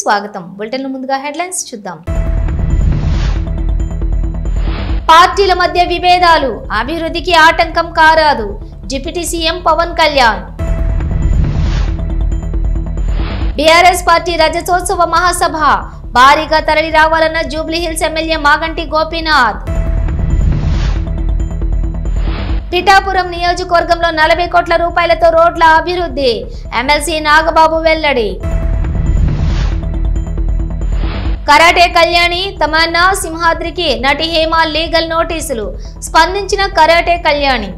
స్వాగతం. బులెటిన్ ముందుగా హెడ్లైన్స్ చూద్దాం. పార్టీల మధ్య విభేదాలు అభివృద్ధికి ఆటంకం కారాదు. Deputy CM Pawan Kalyan. BRS party రజతోత్సవ మహాసభ భారీగా తరలి రావాలన్న జూబ్లీహిల్స్ ఎమ్మెల్యే మాగంటి గోపీనాథ్. పిఠాపురం నియోజకవర్గంలో 40 కోట్ల రూపాయలతో రోడ్ల అభివృద్ధి ఎమ్మెల్సీ నాగబాబు వెల్లడి. కరాటే కళ్యాణి తమన్నా సింహాద్రికి నటి హేమ లీగల్ నోటీసులు స్పందించిన కరాటే కళ్యాణి.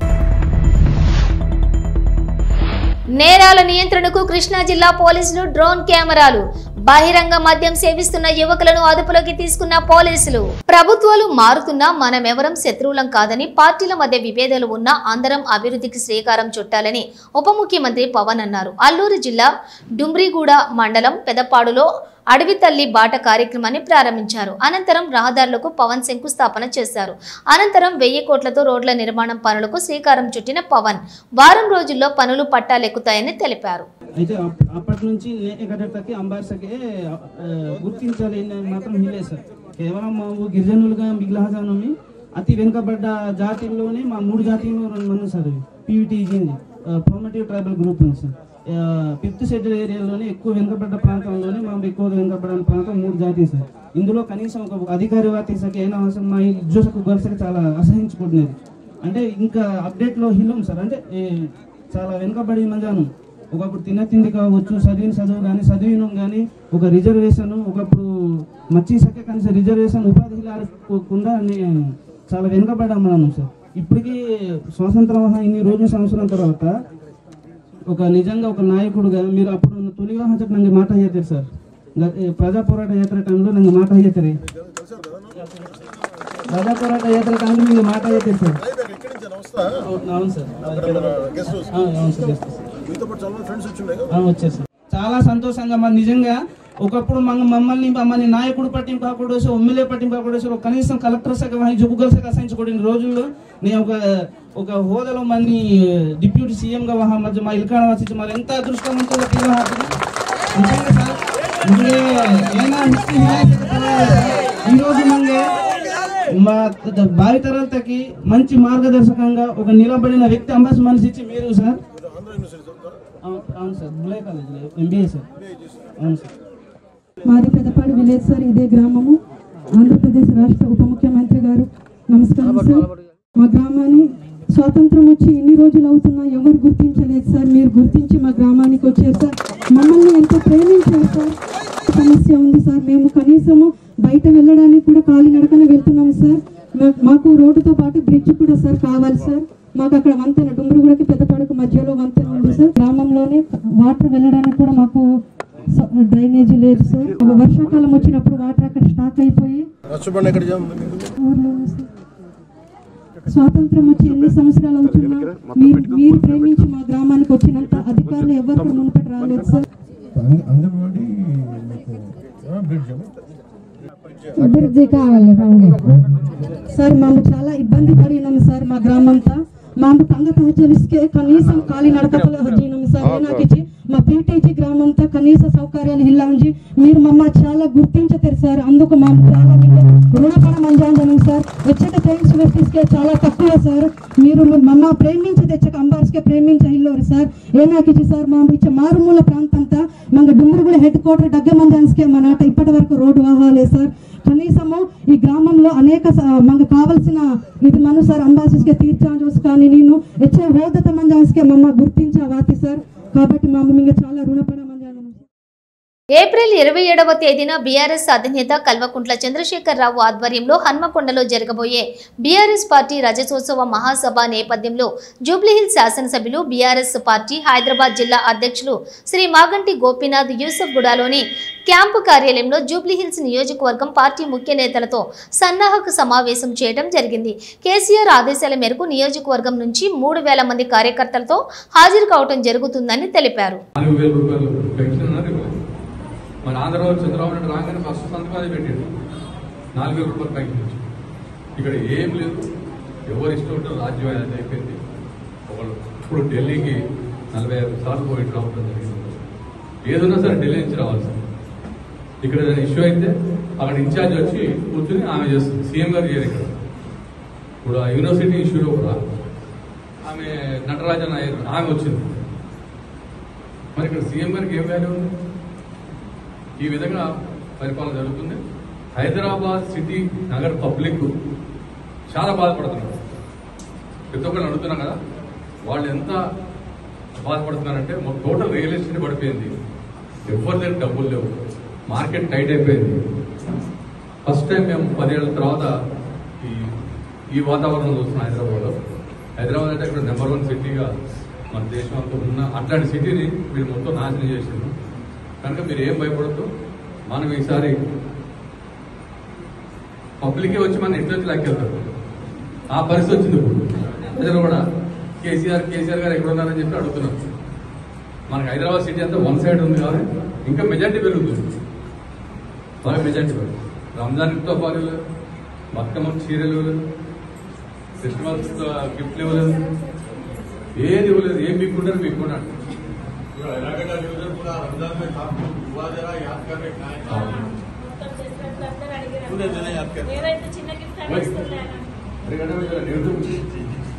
నేరాల నియంత్రణకు కృష్ణా జిల్లా పోలీసులు డ్రోన్ కెమెరాలు బహిరంగ మద్యం సేవిస్తున్న యువకులను అదుపులోకి తీసుకున్న పోలీసులు. ప్రభుత్వాలు మారుతున్నా మనమెవరం శత్రువులం కాదని, పార్టీల మధ్య విభేదాలు ఉన్నా అందరం అభివృద్ధికి శ్రీకారం చుట్టాలని ఉప ముఖ్యమంత్రి పవన్ అన్నారు. అల్లూరు జిల్లా డుమ్రిగూడ మండలం పెదపాడులో అడవి తల్లి బాట కార్యక్రమాన్ని ప్రారంభించారు. అనంతరం రహదారులకు పవన్ శంకుస్థాపన చేశారు. అనంతరం 1000 కోట్లతో రోడ్ల నిర్మాణం పనులకు శ్రీకారం చుట్టిన పవన్ వారం రోజుల్లో పనులు పట్టాలెక్కుతాయని తెలిపారు. అయితే అప్పటి నుంచి నేకటకి అంబార్సకే గుర్తించాలి మాత్రం లేదు సార్. కేవలం మా గిరిజనులుగా మిగిలిన అతి వెనుకబడ్డ జాతిల్లోనే మా 3 జాతీయులు మనం సార్ పీవీటీజీ ప్రోమేటివ్ ట్రైబల్ గ్రూప్ ఉంది సార్. 5th షెడ్యూల్ ఏరియాలోనే ఎక్కువ వెనుకబడ్డ ప్రాంతంలోనే మా ఎక్కువ వెనుకబడిన ప్రాంతం 3 జాతీయ సార్. ఇందులో కనీసం ఒక అధికారి వాతీసకి అయినా అవసరం మా ఉద్యోగకు గొలుసకి చాలా అసహించుకుంటున్నది. అంటే ఇంకా అప్డేట్లో హిల్లం సార్. అంటే చాలా వెనుకబడి మంజాను ఒకప్పుడు తిండి కావచ్చు, చదువు కానీ చదివినం కానీ ఒక రిజర్వేషన్ ఒకప్పుడు మచ్చీసకే కనీసం రిజర్వేషన్ ఉపాధి లేకుండా చాలా వెనుకబడ్డాం మనం సార్. ఇప్పటికీ స్వాతంత్రం ఇన్ని రోజుల సంవత్సరం తర్వాత ఒక నిజంగా ఒక నాయకుడుగా మీరు అప్పుడు తొలి వివాహం చెప్పి నాకు మాట అయ్యేతారు సార్. ప్రజా పోరాట యాత్ర టైంలో నాకు మాట అయ్యేతారు. ప్రజా పోరాట యాత్ర టైంలో మీకు మాట అయ్యేతారు సార్. అవును సార్, అవును సార్, వచ్చారు సార్. చాలా సంతోషంగా మరి నిజంగా ఒకప్పుడు మమ్మల్ని నాయకుడు పట్టింపు కాకుండా ఎమ్మెల్యే పట్టింపు కాకుండా కనీసం కలెక్టర్ శాఖ జుబుగల్ శాఖ అసహించుకోడిన రోజుల్లో నేను ఒక హోదాలో మంది డిప్యూటీ సీఎం గా మధ్య మా ఇల్కాడ వచ్చి మరి ఎంత అదృష్టవంతులు నిజంగా సార్. ఈ రోజు మంగే మా భావితరాలకి మంచి మార్గదర్శకంగా ఒక నిలబడిన వ్యక్తి అంబాస్ మనిషి ఇచ్చి మీరు సార్. అవును సార్, బులే కాలేజ్ ఎంబీఏ సార్. అవును సార్. మాది పెదపాడు విలేజ్ సార్. ఇదే గ్రామము. ఆంధ్రప్రదేశ్ రాష్ట్ర ఉప ముఖ్యమంత్రి గారు నమస్కారం సార్. మా గ్రామాన్ని స్వాతంత్రం వచ్చి ఎన్ని రోజులు అవుతున్నా ఎవరు గుర్తించలేదు సార్. మీరు గుర్తించి మా గ్రామానికి వచ్చారు సార్. మమ్మల్ని ఎంతో ప్రేమించారు సార్. సమస్య ఉంది సార్. మేము కనీసము బయట వెళ్ళడానికి కూడా కాలినడకనే వెళ్తున్నాము సార్. మాకు రోడ్డుతో పాటు బ్రిడ్జ్ కూడా సార్ కావాలి సార్. మాకు అక్కడ వంతెన డుమ్రిగూడకి పెద్దపాడుకు మధ్యలో వంతెన ఉంది సార్. గ్రామంలోనే వాటర్ వెళ్ళడానికి కూడా మాకు డ్రైనేజీ లేదు సార్. వర్షాకాలం వచ్చినప్పుడు వాటర్ అక్కడ స్టాక్ అయిపోయి స్వాతంత్రం వచ్చి ఎన్ని సంవత్సరాలు అవుతున్నా మీరు ప్రేమించి మా గ్రామానికి వచ్చినంత అధికారులు ఎవరు మునుపటి రాలేదు సార్. అభివృద్ధి కావాలి సార్. మేము చాలా ఇబ్బంది పడినాము సార్. మా గ్రామంతా మాకు పంగ తహజలిస్కే కనీసం కాలి నడకలు హజ్జినాము సార్. ఏనాకిచ్చి మా పీటీజీ గ్రామంతా కనీస సౌకర్యాలు ఇల్లాంజి మీరు మమ్మ చాలా గుర్తించతారు సార్. అందుకు మాకు చాలా రుణపడ మంజాంజనం సార్. వచ్చేట ట్రైన్స్ వెస్టిస్కే చాలా తక్కువ సార్. మీరు మమ్మ ప్రేమించి తెచ్చక అంబార్స్కే ప్రేమించ ఇల్లోరు సార్. ఏనాకిచ్చి సార్ మా ఇచ్చే మారుమూల ప్రాంతంతా మన డుమ్రిగూడ హెడ్ క్వార్టర్ దగ్గ మంజాన్స్కే మన ఆట ఇప్పటి వరకు రోడ్డు వాహాలే సార్. కనీసము ఈ గ్రామంలో అనేక మనకు కావాల్సిన ఇది మను సార్ అంబాసిస్కే తీర్చాల్సి కానీ నేను హెచ్చే హోదత మంజాన్స్కే మమ్మ గుర్తించవాతి సార్. కాబట్టి మా మమ్మీ చాలా రుణపడ మంజానం. ఏప్రిల్ 27వ తేదీన బీఆర్ఎస్ అధినేత కల్వకుంట్ల చంద్రశేఖరరావు ఆధ్వర్యంలో హన్మకొండలో జరగబోయే బీఆర్ఎస్ పార్టీ రజతోత్సవ మహాసభ నేపథ్యంలో జూబ్లీహిల్స్ శాసనసభ్యులు బీఆర్ఎస్ పార్టీ హైదరాబాద్ జిల్లా అధ్యక్షులు శ్రీ మాగంటి గోపీనాథ్ యూసఫ్గూడలోని క్యాంపు కార్యాలయంలో జూబ్లీహిల్స్ నియోజకవర్గం పార్టీ ముఖ్య నేతలతో సన్నాహక సమావేశం చేయడం జరిగింది. కేసీఆర్ ఆదేశాల మేరకు నియోజకవర్గం నుంచి 3000 మంది కార్యకర్తలతో హాజరు కావడం జరుగుతుందని తెలిపారు. మన ఆంధ్రప్రదేశ్ చంద్రబాబు నాయుడు రాగానే ఫస్ట్ సంతకం అది పెట్టాడు 4000 రూపాయల పైకి నుంచి. ఇక్కడ ఏం లేదు, ఎవరు ఇష్టం ఉంటారు, రాజ్యం అది అయిపోయింది. ఒకళ్ళు ఇప్పుడు ఢిల్లీకి 45 సార్లు పోయి రావడం జరిగింది. ఏదైనా సరే ఢిల్లీ నుంచి రావాలి సార్. ఇక్కడ ఏదైనా ఇష్యూ అయితే అక్కడ ఇన్ఛార్జ్ వచ్చి కూర్చుని ఆమె చేస్తుంది, సీఎం గారు చేయరు. ఇక్కడ ఇప్పుడు ఆ యూనివర్సిటీ ఇష్యూలో కూడా ఆమె నటరాజన్ అయ్యారు, ఆమె వచ్చింది. మరి ఇక్కడ సీఎం గారికి ఏం వాల్యూ ఉంది? ఈ విధంగా పరిపాలన జరుగుతుంది. హైదరాబాద్ సిటీ నగర్ పబ్లిక్ చాలా బాధపడుతున్నారు. ప్రతి ఒక్కరు అడుగుతున్నాం కదా, వాళ్ళు ఎంత బాధపడుతున్నారంటే టోటల్ రియల్ ఎస్టేట్ పడిపోయింది, ఎవరి దగ్గర డబ్బులు లేవు, మార్కెట్ టైట్ అయిపోయింది. ఫస్ట్ టైం మేము 10 ఏళ్ల తర్వాత ఈ వాతావరణం చూస్తున్నాం హైదరాబాద్లో. హైదరాబాద్ అంటే ఇక్కడ నెంబర్ 1 సిటీగా మన దేశం అంతా ఉన్న అట్లాంటి సిటీని మీరు మొత్తం నాశనం చేసిండ్రు. కనుక మీరు ఏం భయపడద్దు. మనం ఈసారి పబ్లికే వచ్చి మన ఇంటి వచ్చి లాక్కెళ్తారు. ఆ పరిస్థితి వచ్చింది. ఇప్పుడు ప్రజలు కూడా కేసీఆర్ గారు ఎక్కడ ఉన్నారని చెప్పి అడుగుతున్నారు. మనకు హైదరాబాద్ సిటీ అంతా 1 సైడ్ ఉంది కాబట్టి ఇంకా మెజార్టీ పెరుగుతుంది, బాగా మెజార్టీ పెరుగుతుంది. రంజాన్తో పాటు బతుకమ్మ చీరలు ఇవ్వలేదు, క్రిస్మస్ గిఫ్ట్లు ఇవ్వలేదు, ఏది ఇవ్వలేదు. ఏం మీకుంటారు మీకున్నాడు.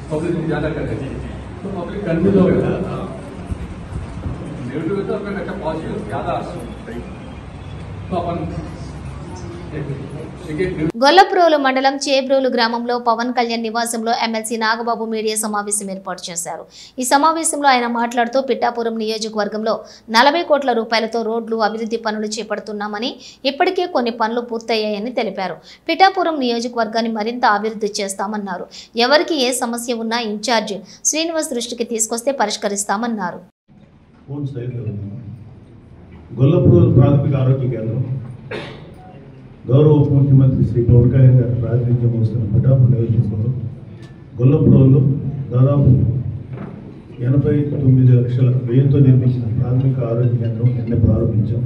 पब्लिक ज्यादा कर रहे हैं तो पब्लिक कन्फ्यूज हो गया। नेगेटिव तो अपना अच्छा पॉजिटिव ज्यादा तो अपन గొల్లప్రోలు మండలం చేబ్రోలు గ్రామంలో పవన్ కళ్యాణ్ నివాసంలో ఎమ్మెల్సీ నాగబాబు మీడియా సమావేశం ఏర్పాటు చేశారు. ఈ సమావేశంలో ఆయన మాట్లాడుతూ పిఠాపురం నియోజకవర్గంలో 40 కోట్ల రూపాయలతో రోడ్లు అభివృద్ధి పనులు చేపడుతున్నామని, ఇప్పటికే కొన్ని పనులు పూర్తయ్యాయని తెలిపారు. పిఠాపురం నియోజకవర్గాన్ని మరింత అభివృద్ధి చేస్తామన్నారు. ఎవరికి ఏ సమస్య ఉన్నా ఇన్ఛార్జ్ శ్రీనివాస్ దృష్టికి తీసుకొస్తే పరిష్కరిస్తామన్నారు. గొల్లప్రోలు ప్రాథమిక ఆరోగ్య కేంద్రం గౌరవ ఉప ముఖ్యమంత్రి శ్రీ పవన్ కళ్యాణ్ గారు ప్రాతినిధ్యం వస్తున్న పిఠాపురం నియోజకవర్గంలో గొల్లప్రోలు దాదాపు 89 లక్షల వ్యయంతో నిర్మించిన ప్రాథమిక ఆరోగ్య కేంద్రం నిన్న ప్రారంభించాం.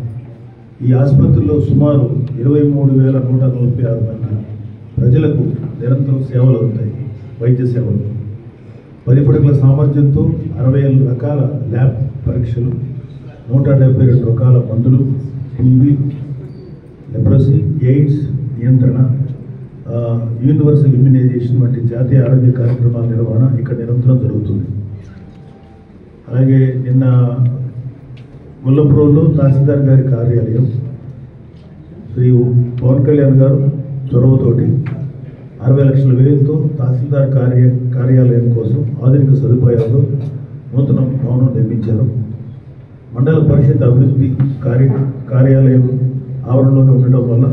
ఈ ఆసుపత్రిలో సుమారు 23,146 మంది ప్రజలకు నిరంతరం సేవలు అవుతాయి. వైద్య సేవలు 10 పడకల సామర్థ్యంతో 60 రకాల ల్యాబ్ పరీక్షలు, 172 రకాల మందులు, టీవీ, లెప్రసీ, ఎయిడ్స్ నియంత్రణ, యూనివర్సల్ ఇమ్యునైజేషన్ వంటి జాతీయ ఆరోగ్య కార్యక్రమాల నిర్వహణ ఇక్కడ నిరంతరం జరుగుతుంది. అలాగే నిన్న గొల్లప్రోలులో తహసీల్దార్ గారి కార్యాలయం శ్రీ పవన్ కళ్యాణ్ గారు చొరవతోటి 60 లక్షల వ్యయంతో తహసీల్దార్ కార్యాలయం కోసం ఆధునిక సదుపాయాలతో నూతన భవనం నిర్మించారు. మండల పరిషత్ అభివృద్ధి కార్యాలయం ఆవరణలోనే ఉండటం వల్ల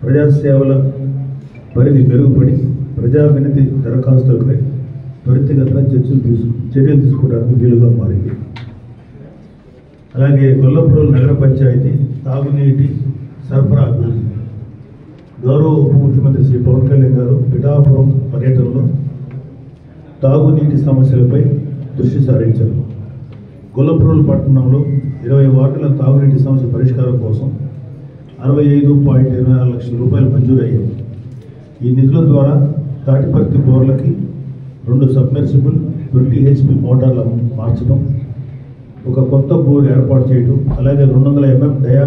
ప్రజాసేవల పరిధి మెరుగుపడి ప్రజా వినతి దరఖాస్తులపై త్వరితగతిన చర్యలు తీసుకోవడానికి వీలుగా మారింది. అలాగే గొల్లప్రోలు నగర పంచాయతీ తాగునీటి సరఫరా అభివృద్ధి గౌరవ ఉప ముఖ్యమంత్రి శ్రీ పవన్ కళ్యాణ్ గారు పిఠాపురం పర్యటనలో తాగునీటి సమస్యలపై దృష్టి సారించారు. గొల్లప్రోలు పట్టణంలో 20 వార్డుల తాగునీటి సమస్య పరిష్కారం కోసం 65.24 లక్షల రూపాయలు మంజూరయ్యాయి. ఈ నిధుల ద్వారా తాటిపర్తి బోర్లకి 2 సబ్మెర్సిబుల్ 20 HP మోటార్ల మార్చడం, ఒక కొత్త బోర్ ఏర్పాటు చేయడం, అలాగే 200 mm డయా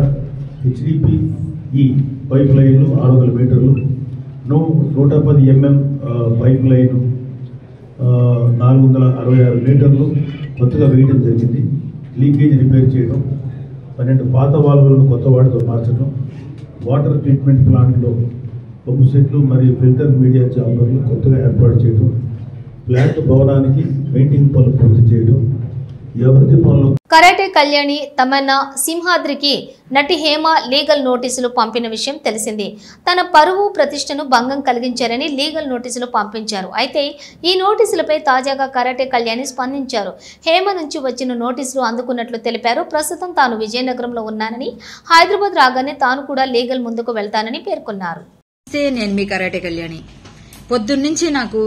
HDPE పైప్ లైన్లు 600 మీటర్లు, 110 mm పైప్ లైన్ 466 మీటర్లు కొత్తగా వేయడం జరిగింది. లీకేజ్ రిపేర్ చేయడం, 12 పాత వాల్వులను కొత్త వాటితో మార్చడం, వాటర్ ట్రీట్మెంట్ ప్లాంట్లో పంపు సెట్లు మరియు ఫిల్టర్ మీడియా చాంబర్లు కొత్తగా ఏర్పాటు చేయడం, ప్లాంట్ భవనానికి పెయింటింగ్ పనులు పూర్తి చేయడం. ఈ అభివృద్ధి పనులు కరాటే కళ్యాణి తమన్నా సింహాద్రికి నటి హేమ లీగల్ నోటీసులు పంపిన విషయం తెలిసింది. తన పరువు ప్రతిష్టను భంగం కలిగించారని లీగల్ నోటీసులు పంపించారు. అయితే ఈ నోటీసులపై తాజాగా కరాటే కళ్యాణి స్పందించారు. హేమ నుంచి వచ్చిన నోటీసులు అందుకున్నట్లు తెలిపారు. ప్రస్తుతం తాను విజయనగరంలో ఉన్నానని, హైదరాబాద్ రాగానే తాను కూడా లీగల్ ముందుకు వెళ్తానని పేర్కొన్నారు. నేను మీ కరాటే కళ్యాణి. పొద్దున్నుంచి నాకు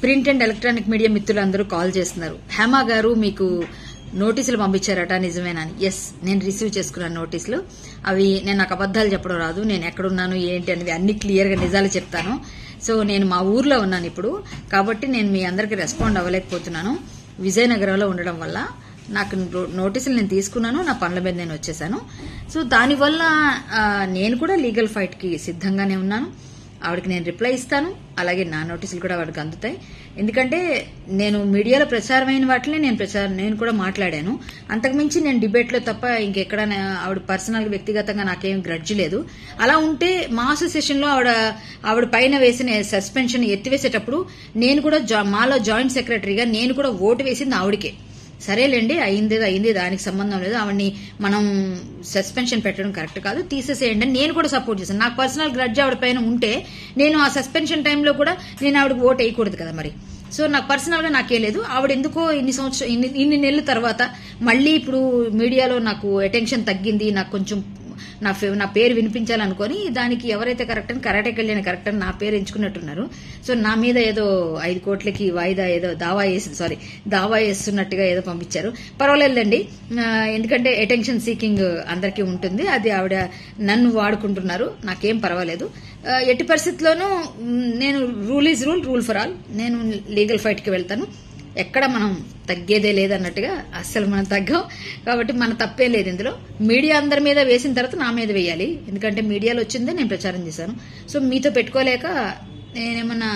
ప్రింట్ అండ్ ఎలక్ట్రానిక్ మీడియా మిత్రులందరూ కాల్ చేస్తున్నారు. హేమ గారు మీకు నోటీసులు పంపించారట, నిజమేనని. ఎస్, నేను రిసీవ్ చేసుకున్నాను నోటీసులు. అవి నేను నాకు అబద్దాలు చెప్పడం రాదు. నేను ఎక్కడున్నాను ఏంటి అనేది అన్ని క్లియర్గా నిజాలు చెప్తాను. సో నేను మా ఊర్లో ఉన్నాను ఇప్పుడు, కాబట్టి నేను మీ అందరికీ రెస్పాండ్ అవ్వలేకపోతున్నాను. విజయనగరంలో ఉండడం వల్ల నాకు నోటీసులు నేను తీసుకున్నాను, నా పనుల మీద నేను వచ్చేసాను. సో దానివల్ల నేను కూడా లీగల్ ఫైట్కి సిద్ధంగానే ఉన్నాను. ఆవిడకి నేను రిప్లై ఇస్తాను, అలాగే నా నోటీసులు కూడా ఆవిడకి అందుతాయి. ఎందుకంటే నేను మీడియాలో ప్రచారమైన వాటిని నేను కూడా మాట్లాడాను. అంతకుమించి నేను డిబేట్లో తప్ప ఇంకెక్కడ ఆవిడ పర్సనల్ వ్యక్తిగతంగా నాకేం గ్రడ్జ్ లేదు. అలా ఉంటే మా అసోసియేషన్లో ఆవిడ పైన వేసిన సస్పెన్షన్ ఎత్తివేసేటప్పుడు నేను కూడా మాలో జాయింట్ సెక్రటరీగా నేను కూడా ఓటు వేసింది ఆవిడకే. సరేలేండి, అయింది, దానికి సంబంధం లేదు, ఆవిడ్ని మనం సస్పెన్షన్ పెట్టడం కరెక్ట్ కాదు, తీసేసేయండి అని నేను కూడా సపోర్ట్ చేశాను. నాకు పర్సనల్ గ్రడ్జ్ ఆవిడ పైన ఉంటే నేను ఆ సస్పెన్షన్ టైంలో కూడా నేను ఆవిడకి ఓటు వేయకూడదు కదా మరి. సో నాకు పర్సనల్ గా నాకే లేదు. ఆవిడ ఎందుకో ఇన్ని నెలల తర్వాత మళ్ళీ ఇప్పుడు మీడియాలో నాకు అటెన్షన్ తగ్గింది, నాకు కొంచెం నా పేరు వినిపించాలనుకొని దానికి ఎవరైతే కరెక్ట్ అని కరాటే కళ్యాణ్ కరెక్ట్ అని నా పేరు ఎంచుకున్నట్టున్నారు. సో నా మీద ఏదో 5 కోట్లకి వాయిదా ఏదో దావా వేస్తున్నట్టుగా ఏదో పంపించారు. పర్వాలేదండి, ఎందుకంటే అటెన్షన్ సీకింగ్ అందరికీ ఉంటుంది, అది ఆవిడ నన్ను వాడుకుంటున్నారు, నాకేం పర్వాలేదు. ఎట్టి పరిస్థితుల్లోనూ నేను rule is rule for all. నేను లీగల్ ఫైట్కి వెళ్తాను. ఎక్కడ మనం తగ్గేదే లేదన్నట్టుగా అస్సలు మనం తగ్గాం. కాబట్టి మన తప్పే లేదు ఇందులో. మీడియా అందరి మీద వేసిన తర్వాత నా మీద వేయాలి, ఎందుకంటే మీడియాలో వచ్చిందే నేను ప్రచారం చేశాను. సో మీతో పెట్టుకోలేక నేనేమన్నా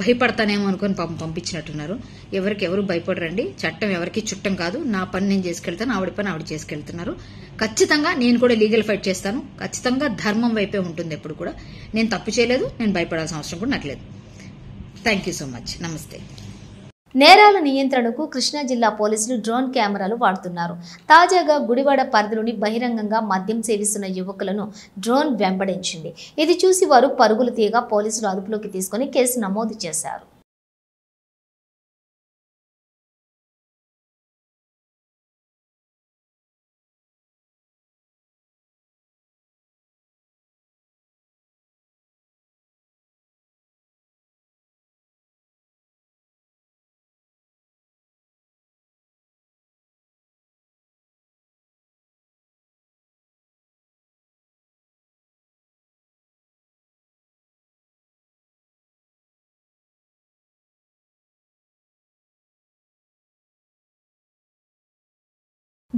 భయపడతానేమో అనుకుని పంపించినట్టున్నారు. ఎవరు భయపడరండి, చట్టం ఎవరికి చుట్టం కాదు. నా పని నేను చేసుకెళ్తాను, ఆవిడ పని ఆవిడ చేసుకెళ్తున్నారు. ఖచ్చితంగా నేను కూడా లీగల్ ఫైట్ చేస్తాను. ఖచ్చితంగా ధర్మం వైపే ఉంటుంది ఎప్పుడు కూడా. నేను తప్పు చేయలేదు, నేను భయపడాల్సిన అవసరం కూడా నాకు లేదు. Thank you so much. నమస్తే. నేరాల నియంత్రణకు కృష్ణా జిల్లా పోలీసులు డ్రోన్ కెమెరాలు వాడుతున్నారు. తాజాగా గుడివాడ పరిధిలోని బహిరంగంగా మద్యం సేవిస్తున్న యువకులను డ్రోన్ వెంబడించింది. ఇది చూసి వారు పరుగులు తీయగా పోలీసులు అదుపులోకి తీసుకుని కేసు నమోదు చేశారు.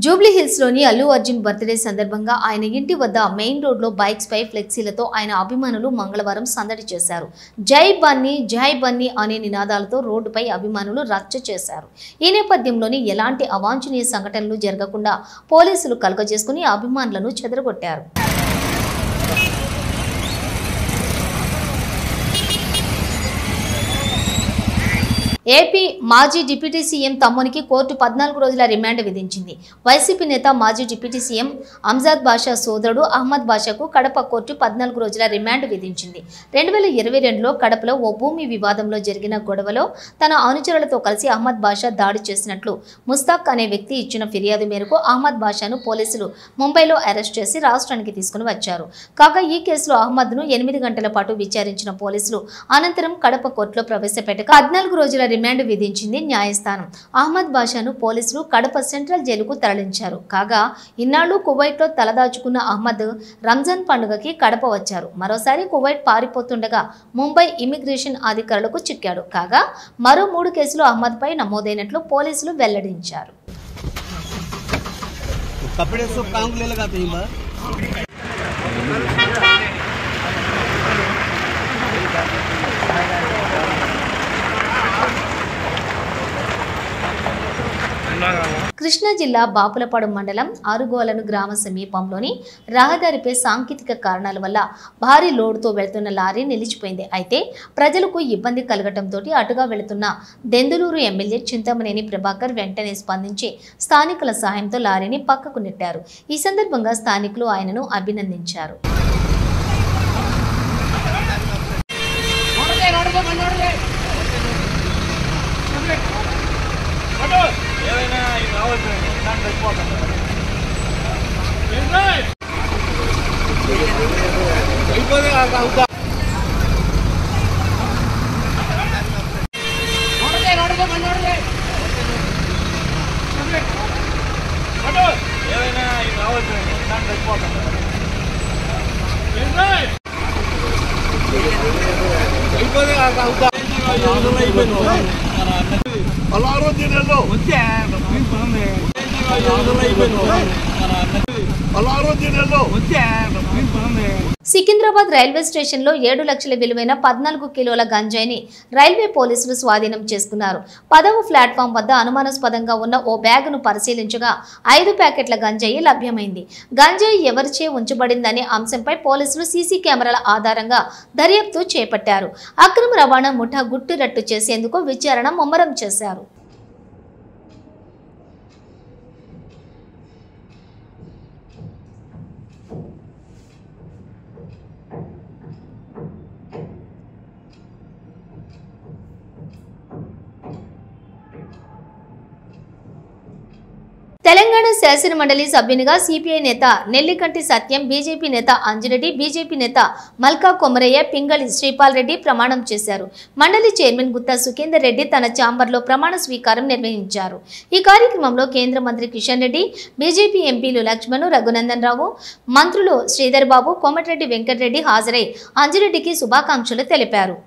జూబ్లీ హిల్స్ లోని అల్లు అర్జున్ బర్త్డే సందర్భంగా ఆయన ఇంటి వద్ద మెయిన్ రోడ్ లో బైక్స్ పై ఫ్లెక్సీలతో ఆయన అభిమానులు మంగళవారం సందడి చేశారు. జై బన్నీ అనే నినాదాలతో రోడ్డుపై అభిమానులు రచ్చ చేశారు. ఈ నేపథ్యంలోని ఎలాంటి అవాంఛనీయ సంఘటనలు జరగకుండా పోలీసులు కలగజేసుకుని అభిమానులను చెదరగొట్టారు. ఏపీ మాజీ డిప్యూటీ సీఎం తమ్మునికి కోర్టు 14 రోజుల రిమాండ్ విధించింది. వైసీపీ నేత మాజీ డిప్యూటీ సీఎం అంజాద్ బాషా సోదరుడు అహ్మద్ బాషాకు కడప కోర్టు 14 రోజుల రిమాండ్ విధించింది. 2022లో కడపలో ఓ భూమి వివాదంలో జరిగిన గొడవలో తన అనుచరులతో కలిసి అహ్మద్ బాషా దాడి చేసినట్లు ముస్తాక్ అనే వ్యక్తి ఇచ్చిన ఫిర్యాదు మేరకు అహ్మద్ బాషాను పోలీసులు ముంబైలో అరెస్ట్ చేసి రాష్ట్రానికి తీసుకుని వచ్చారు. కాగా ఈ కేసులో అహ్మద్ను 8 గంటల పాటు విచారించిన పోలీసులు అనంతరం కడప కోర్టులో ప్రవేశపెట్టగా 14 రోజుల రిమాండ్ విధించింది న్యాయస్థానం. అహ్మద్ బాషాను పోలీసులు కడప సెంట్రల్ జైలుకు తరలించారు. కాగా ఇన్నాళ్లు కువైట్లో తలదాచుకున్న అహ్మద్ రంజాన్ పండుగకి కడప వచ్చారు. మరోసారి కువైట్ పారిపోతుండగా ముంబై ఇమిగ్రేషన్ అధికారులకు చిక్కాడు. కాగా మరో 3 కేసులు అహ్మద్ పై నమోదైనట్లు పోలీసులు వెల్లడించారు. కృష్ణా జిల్లా బాపులపాడు మండలం ఆరుగోలను గ్రామ సమీపంలోని రహదారిపై సాంకేతిక కారణాల వల్ల భారీ లోడుతో వెళ్తున్న లారీ నిలిచిపోయింది. అయితే ప్రజలకు ఇబ్బంది కలగటంతో అటుగా వెళుతున్న దెందులూరు ఎమ్మెల్యే చింతమనేని ప్రభాకర్ వెంటనే స్పందించి స్థానికుల సహాయంతో లారీని పక్కకు నెట్టారు. ఈ సందర్భంగా స్థానికులు ఆయనను అభినందించారు. అలా సికింద్రాబాద్ రైల్వే స్టేషన్లో 7 లక్షల విలువైన 14 కిలోల గంజాయిని రైల్వే పోలీసులు స్వాధీనం చేసుకున్నారు. 10వ ప్లాట్ఫామ్ వద్ద అనుమానాస్పదంగా ఉన్న ఓ బ్యాగును పరిశీలించగా 5 ప్యాకెట్ల గంజాయి లభ్యమైంది. గంజాయి ఎవరిచే ఉంచబడిందనే అంశంపై పోలీసులు సీసీ కెమెరాల ఆధారంగా దర్యాప్తు చేపట్టారు. అక్రమ రవాణా ముఠా గుట్టురట్టు చేసేందుకు విచారణ ముమ్మరం చేశారు. తెలంగాణ శాసన మండలి సభ్యునిగా సిపిఐ నేత నెల్లికంటి సత్యం, బీజేపీ నేత అంజిరెడ్డి, బీజేపీ నేత మల్కా కొమరయ్య, పింగళి శ్రీపాల్ రెడ్డి ప్రమాణం చేశారు. మండలి చైర్మన్ గుత్తా సుఖేందర్ రెడ్డి తన ఛాంబర్లో ప్రమాణ స్వీకారం నిర్వహించారు. ఈ కార్యక్రమంలో కేంద్ర మంత్రి కిషన్ రెడ్డి, బీజేపీ ఎంపీలు లక్ష్మణ్, రఘునందన్ రావు, మంత్రులు శ్రీధర్ బాబు, కోమటిరెడ్డి వెంకటరెడ్డి హాజరై అంజిరెడ్డికి శుభాకాంక్షలు తెలిపారు.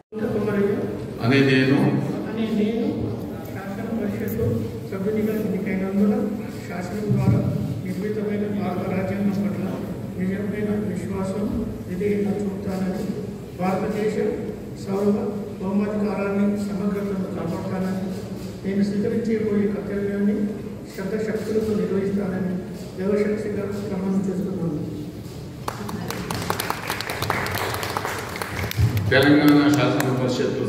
శాసనం ద్వారా నిర్మితమైన భారత రాజ్యాంగం పట్ల నిజమైన విశ్వాసం విధేయత చూపుతానని, భారతదేశ సార్వభౌమాధికారాన్ని సమగ్రతను కాపాడుతానని, నేను స్వీకరించబోయే కర్తవ్యాన్ని శ్రద్ధశక్తులతో నిర్వహిస్తానని దేవశక్తిగా ప్రమాణం చేస్తున్నాను. తెలంగాణ శాసన పరిషత్తు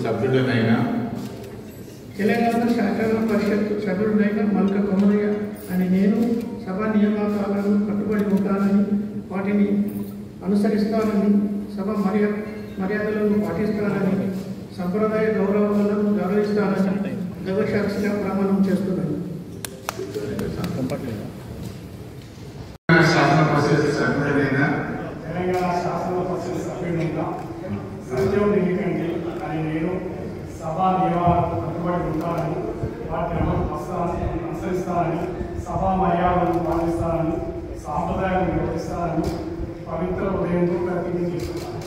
సభ్యుడనైన మల్క కొమరయ్య అని నేను సభా నియామకాలను కట్టుబడి ఉంటానని, వాటిని అనుసరిస్తానని, సభ మర్యాదలను పాటిస్తానని, సంప్రదాయ గౌరవాలను గౌరవిస్తానని దైవసాక్షిగా ప్రమాణం చేస్తున్నాను. తెలంగాణ శాసన పరిషత్ సభ్యుడిగా సత్యం నెల్లికంటి అని నేను సభా నియమాలకు కట్టుబడి ఉంటానని, వాటిని అనుసరిస్తానని, సభా మర్యాదలను పాటిస్తానని, సాంప్రదాయాలను నిర్వహిస్తానని పవిత్ర హృదయంతో ప్రతిజ్ఞ చేస్తున్నాను.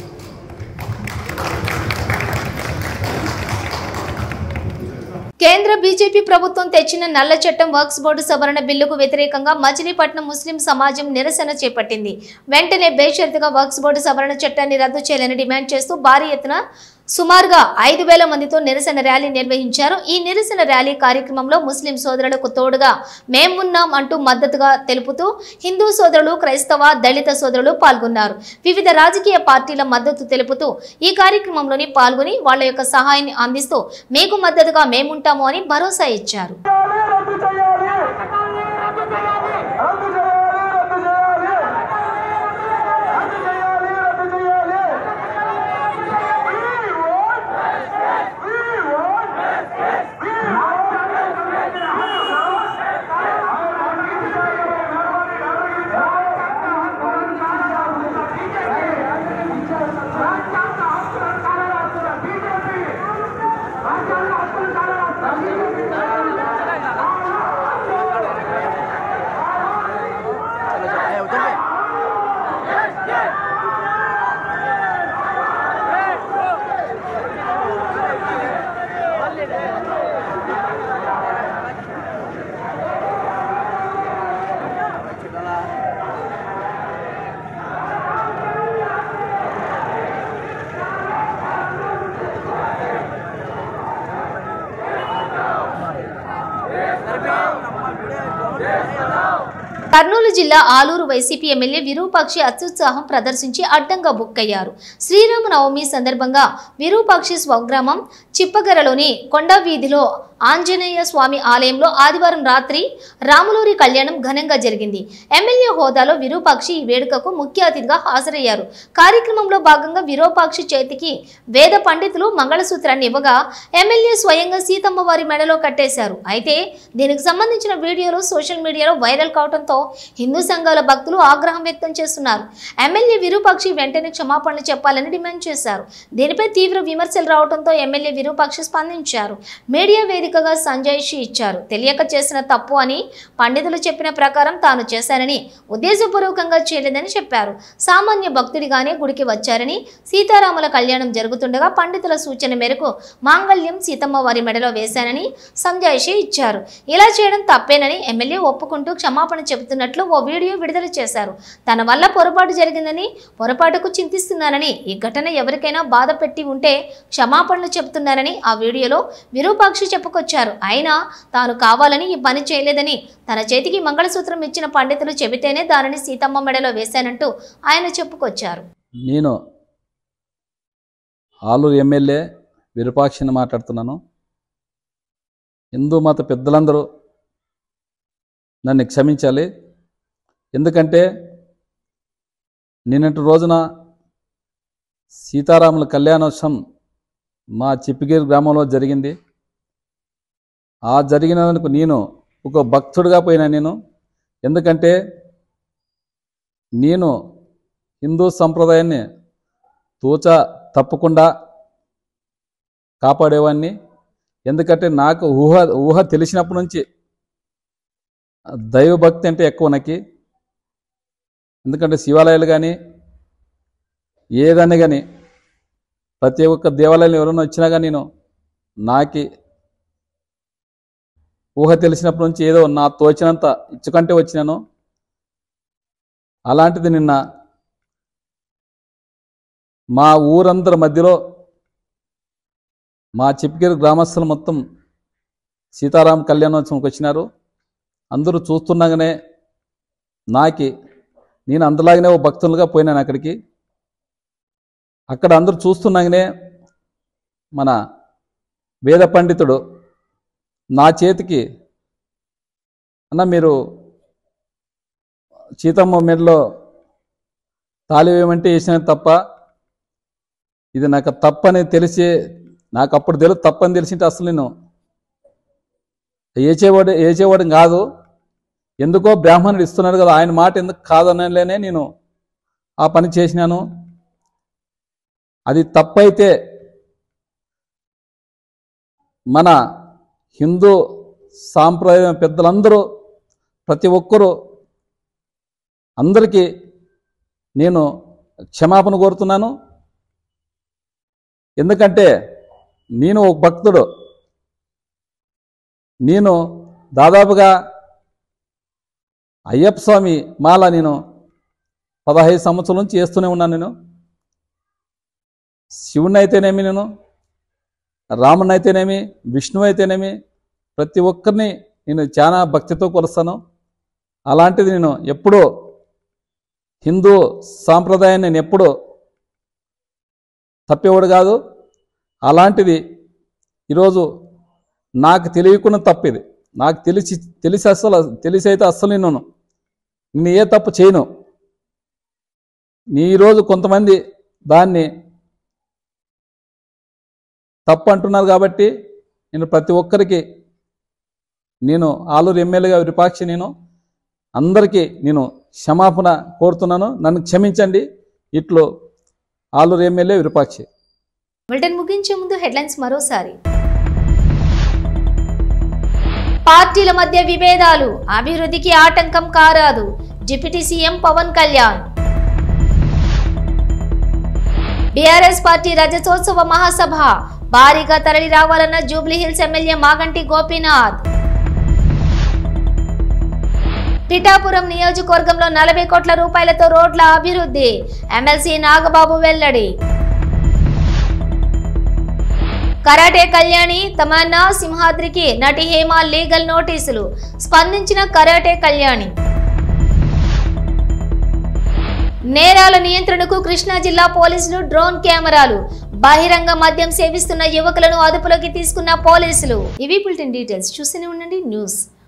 కేంద్ర బీజేపీ ప్రభుత్వం తెచ్చిన నల్ల చట్టం వర్క్స్ బోర్డు సవరణ బిల్లుకు వ్యతిరేకంగా మచిలీపట్నం ముస్లిం సమాజం నిరసన చేపట్టింది. వెంటనే బేషరతుగా వర్క్స్ బోర్డు సవరణ చట్టాన్ని రద్దు చేయాలని డిమాండ్ చేస్తూ భారీ ఎత్తున సుమారుగా 5,000 మందితో నిరసన ర్యాలీ నిర్వహించారు. ఈ నిరసన ర్యాలీ కార్యక్రమంలో ముస్లిం సోదరులకు తోడుగా మేమున్నాం అంటూ మద్దతుగా తెలుపుతూ హిందూ సోదరులు, క్రైస్తవ, దళిత సోదరులు పాల్గొన్నారు. వివిధ రాజకీయ పార్టీల మద్దతు తెలుపుతూ ఈ కార్యక్రమంలోని పాల్గొని వాళ్ల యొక్క సహాయాన్ని అందిస్తూ మీకు మద్దతుగా మేముంటాము అని భరోసా ఇచ్చారు. కర్నూలు జిల్లా ఆలూరు వైసీపీ ఎమ్మెల్యే విరూపాక్షి అత్యుత్సాహం ప్రదర్శించి అడ్డంగా బుక్కయ్యారు. శ్రీరామనవమి సందర్భంగా విరూపాక్షి స్వగ్రామం చిప్పగరలోని కొండ వీధిలో ఆంజనేయ స్వామి ఆలయంలో ఆదివారం రాత్రి రాములూరి కళ్యాణం ఘనంగా జరిగింది. ఎమ్మెల్యే హోదాలో విరూపాక్షి ఈ వేడుకకు ముఖ్య అతిథిగా హాజరయ్యారు. కార్యక్రమంలో భాగంగా విరూపాక్షి చేతికి వేద పండితులు మంగళసూత్రాన్ని ఇవ్వగా ఎమ్మెల్యే స్వయంగా సీతమ్మ వారి మెడలో కట్టేశారు. అయితే దీనికి సంబంధించిన వీడియోలు సోషల్ మీడియాలో వైరల్ కావడంతో హిందూ సంఘాల భక్తులు ఆగ్రహం వ్యక్తం చేస్తున్నారు. ఎమ్మెల్యే విరూపాక్షి వెంటనే క్షమాపణలు చెప్పాలని డిమాండ్ చేశారు. దీనిపై తీవ్ర విమర్శలు రావడంతో ఎమ్మెల్యే విరూపాక్షి స్పందించారు. మీడియా ఎన్నికగా సంజాయిషి ఇచ్చారు. తెలియక చేసిన తప్పు అని పండితులు చెప్పిన ప్రకారం తాను చేశానని, ఉద్దేశపూర్వకంగా చేయలేదని చెప్పారు. సామాన్య భక్తుడిగానే గుడికి వచ్చారని, సీతారాముల కళ్యాణం జరుగుతుండగా పండితుల సూచన మేరకు మాంగళ్యం సీతమ్మ వారి మెడలో వేశానని సంజాయిషి ఇచ్చారు. ఇలా చేయడం తప్పేనని ఎమ్మెల్యే ఒప్పుకుంటూ క్షమాపణ చెబుతున్నట్లు ఓ వీడియో విడుదల చేశారు. తన వల్ల పొరపాటు జరిగిందని, పొరపాటుకు చింతిస్తున్నానని, ఈ ఘటన ఎవరికైనా బాధ పెట్టి ఉంటే క్షమాపణలు చెబుతున్నారని ఆ వీడియోలో విరూపాక్షి చెప్పుకొచ్చారు. అయినా తాను కావాలని ఈ పని చేయలేదని, తన చేతికి మంగళసూత్రం ఇచ్చిన పండితులు చెబితేనే దానిని సీతమ్మ మెడలో వేశానంటూ ఆయన చెప్పుకొచ్చారు. నేను ఆలూరు ఎమ్మెల్యే విరూపాక్షిని మాట్లాడుతున్నాను. హిందూ మత పెద్దలందరూ నన్ను క్షమించాలి. ఎందుకంటే నిన్నటి రోజున సీతారాముల కళ్యాణోత్సవం మా చిప్పిగిరి గ్రామంలో జరిగింది. ఆ జరిగినందుకు నేను ఒక భక్తుడిగా పోయినా నేను. ఎందుకంటే నేను హిందూ సంప్రదాయాన్ని తప్పకుండా కాపాడేవాడిని. ఎందుకంటే నాకు ఊహ తెలిసినప్పటి నుంచి దైవభక్తి అంటే ఎక్కువ నాకు. ఎందుకంటే శివాలయాలు కానీ ఏదైనా కానీ ప్రతి ఒక్క దేవాలయాలు ఎవరైనా వచ్చినా కానీ నేను నాకు ఊహ తెలిసినప్పటి నుంచి ఏదో నా తోచినంత ఇచ్చుకంటే వచ్చినాను. అలాంటిది నిన్న మా ఊరందరి మధ్యలో మా చిప్పిగిరి గ్రామస్తులు మొత్తం సీతారాం కళ్యాణోత్సవంకి వచ్చినారు. అందరూ చూస్తున్నాగానే నేను అందులాగానే ఓ భక్తులుగా పోయినాను అక్కడికి. అక్కడ అందరూ చూస్తున్నాగానే మన వేద పండితుడు నా చేతికి, అన్న మీరు సీతమ్మ మెడలో తాళి వేయమంటే వేసిన తప్ప, ఇది నాకు తప్పని తెలిసి, నాకు అప్పుడు తప్పని తెలిసింటే అసలు నేను ఏచేవాడు కాదు. ఎందుకో బ్రాహ్మణుడు ఇస్తున్నాడు కదా, ఆయన మాట ఎందుకు కాదనలేనే నేను ఆ పని చేసినాను. అది తప్పైతే మన హిందూ సాంప్రదాయం పెద్దలందరూ ప్రతి ఒక్కరూ అందరికీ నేను క్షమాపణ కోరుతున్నాను. ఎందుకంటే నేను ఒక భక్తుడు. నేను దాదాపుగా అయ్యప్ప స్వామి మాల నేను 15 సంవత్సరాల నుంచి చేస్తూనే ఉన్నాను. నేను శివుని అయితేనేమి, నేను రాముని అయితేనేమి, విష్ణువు అయితేనేమి, ప్రతి ఒక్కరిని నేను చాలా భక్తితో కొలుస్తాను. అలాంటిది నేను ఎప్పుడూ హిందూ సాంప్రదాయాన్ని నేను ఎప్పుడూ తప్పేవాడు కాదు. అలాంటిది ఈరోజు నాకు తెలియకుండా తప్పిది. నాకు తెలిసి అయితే అస్సలు నేను ఏ తప్పు చేయను. ఈరోజు కొంతమంది దాన్ని తప్పు అంటున్నారు కాబట్టి నేను ప్రతి ఒక్కరికి నేను ఆలూరు ఎమ్మెల్యేగా విరూపాక్షి నేను అందరికీ నేను క్షమాపణ కోరుతున్నాను. నన్ను క్షమించండి. ఇట్లు ఆలూరు ఎమ్మెల్యే విరూపాక్షి. బులెటిన్ ముగించే ముందు హెడ్లైన్స్ మరోసారి. పార్టీల మధ్య విభేదాలు అభివృద్ధికి ఆటంకం కారాదు, deputy CM Pawan Kalyan. BRS party రజతోత్సవ మహాసభ భారీగా తరలి రావాలన్న జూబ్లీహిల్స్ ఎమ్మెల్యే మాగంటి గోపీనాథ్. పిఠాపురం నియోజకవర్గంలో 40 కోట్ల రూపాయలతో రోడ్ల అభివృద్ధి, ఎమ్మెల్సీ నాగబాబు వెల్లడి. కరాటే కళ్యాణి తమన్నా సింహాద్రికి నటి హేమ లీగల్ నోటీసులు, స్పందించిన కరాటే కళ్యాణి. నేరాల నియంత్రణకు కృష్ణా జిల్లా పోలీసులు డ్రోన్ కెమెరాలు, బహిరంగ మద్యం సేవిస్తున్న యువకులను అదుపులోకి తీసుకున్న పోలీసులు. ఇవి బులెటిన్ డీటెయిల్స్. చూస్తూనే ఉండండి న్యూస్.